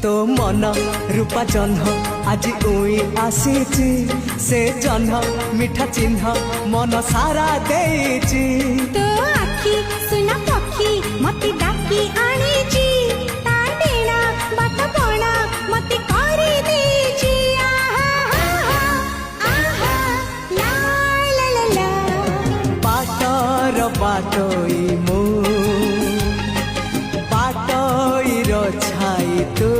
तो मन रूपा जह्न आज उई आसीची से जह्न मिठा चिन्ह मन सारा देची तो आखी सुना पक्षी मते डाकी आनीची ता डेणा बात बणा मते करी देची आहा ला ला ला ला बाटर बाटोई मु बाटोई रो छाई तू